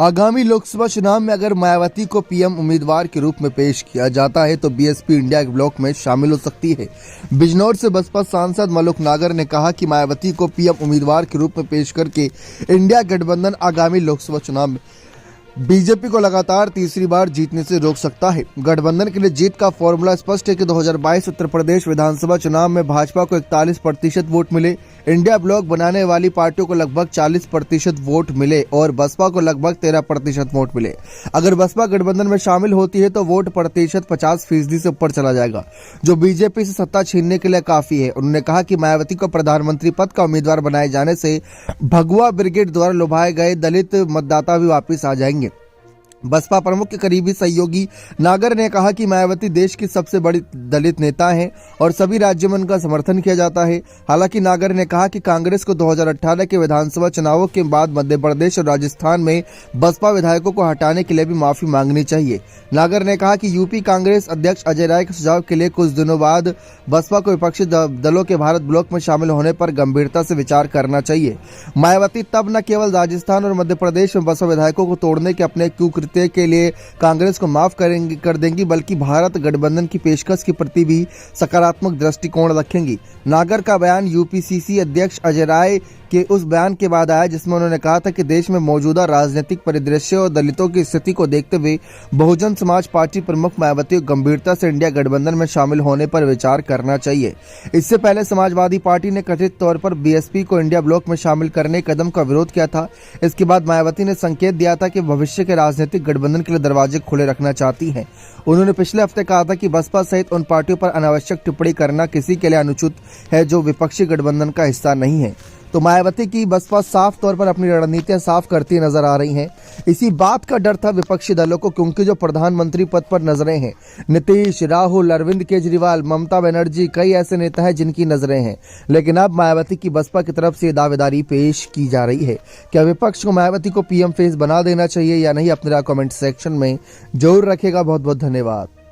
आगामी लोकसभा चुनाव में अगर मायावती को पीएम उम्मीदवार के रूप में पेश किया जाता है तो बीएसपी इंडिया के ब्लॉक में शामिल हो सकती है। बिजनौर से बसपा सांसद मलुक नागर ने कहा कि मायावती को पीएम उम्मीदवार के रूप में पेश करके इंडिया गठबंधन आगामी लोकसभा चुनाव में बीजेपी को लगातार तीसरी बार जीतने से रोक सकता है। गठबंधन के लिए जीत का फॉर्मूला स्पष्ट है कि 2022 उत्तर प्रदेश विधानसभा चुनाव में भाजपा को 41% वोट मिले, इंडिया ब्लॉक बनाने वाली पार्टियों को लगभग 40% वोट मिले और बसपा को लगभग 13% वोट मिले। अगर बसपा गठबंधन में शामिल होती है तो वोट प्रतिशत 50% से ऊपर चला जाएगा, जो बीजेपी से सत्ता छीनने के लिए काफी है। उन्होंने कहा कि मायावती को प्रधानमंत्री पद का उम्मीदवार बनाए जाने से भगवा ब्रिगेड द्वारा लुभाए गए दलित मतदाता भी वापिस आ जाएंगे। बसपा प्रमुख के करीबी सहयोगी नागर ने कहा कि मायावती देश की सबसे बड़ी दलित नेता हैं और सभी राज्यों में उनका समर्थन किया जाता है। हालांकि नागर ने कहा कि कांग्रेस को 2018 के विधानसभा चुनावों के बाद मध्य प्रदेश और राजस्थान में बसपा विधायकों को हटाने के लिए भी माफी मांगनी चाहिए। नागर ने कहा कि यूपी कांग्रेस अध्यक्ष अजय राय के सुझाव के लिए कुछ दिनों बाद बसपा को विपक्षी दलों के भारत ब्लॉक में शामिल होने पर गंभीरता से विचार करना चाहिए। मायावती तब न केवल राजस्थान और मध्य प्रदेश में बसपा विधायकों को तोड़ने के अपने कुकृत्य के लिए कांग्रेस को माफ कर देंगी, बल्कि भारत गठबंधन की पेशकश के प्रति भी सकारात्मक दृष्टिकोण रखेंगी। नागर का बयान यूपीसीसी अध्यक्ष अजय राय के उस बयान के बाद आया जिसमें उन्होंने कहा था कि देश में मौजूदा राजनीतिक परिदृश्य और दलितों की स्थिति को देखते हुए बहुजन समाज पार्टी प्रमुख मायावती को गंभीरता से इंडिया गठबंधन में शामिल होने पर विचार करना चाहिए। इससे पहले समाजवादी पार्टी ने कथित तौर पर बीएसपी को इंडिया ब्लॉक में शामिल करने के कदम का विरोध किया था। इसके बाद मायावती ने संकेत दिया था कि भविष्य के राजनीतिक गठबंधन के लिए दरवाजे खुले रखना चाहती है। उन्होंने पिछले हफ्ते कहा था कि बसपा सहित उन पार्टियों पर अनावश्यक टिप्पणी करना किसी के लिए अनुचित है जो विपक्षी गठबंधन का हिस्सा नहीं है। तो मायावती की बसपा साफ तौर पर अपनी रणनीतियां साफ करती नजर आ रही हैं। इसी बात का डर था विपक्षी दलों को, क्योंकि जो प्रधानमंत्री पद पर नजरें हैं, नीतीश, राहुल, अरविंद केजरीवाल, ममता बनर्जी, कई ऐसे नेता हैं जिनकी नजरें हैं। लेकिन अब मायावती की बसपा की तरफ से दावेदारी पेश की जा रही है। क्या विपक्ष को मायावती को पीएम फेस बना देना चाहिए या नहीं, अपने कमेंट सेक्शन में जरूर रखेगा। बहुत बहुत धन्यवाद।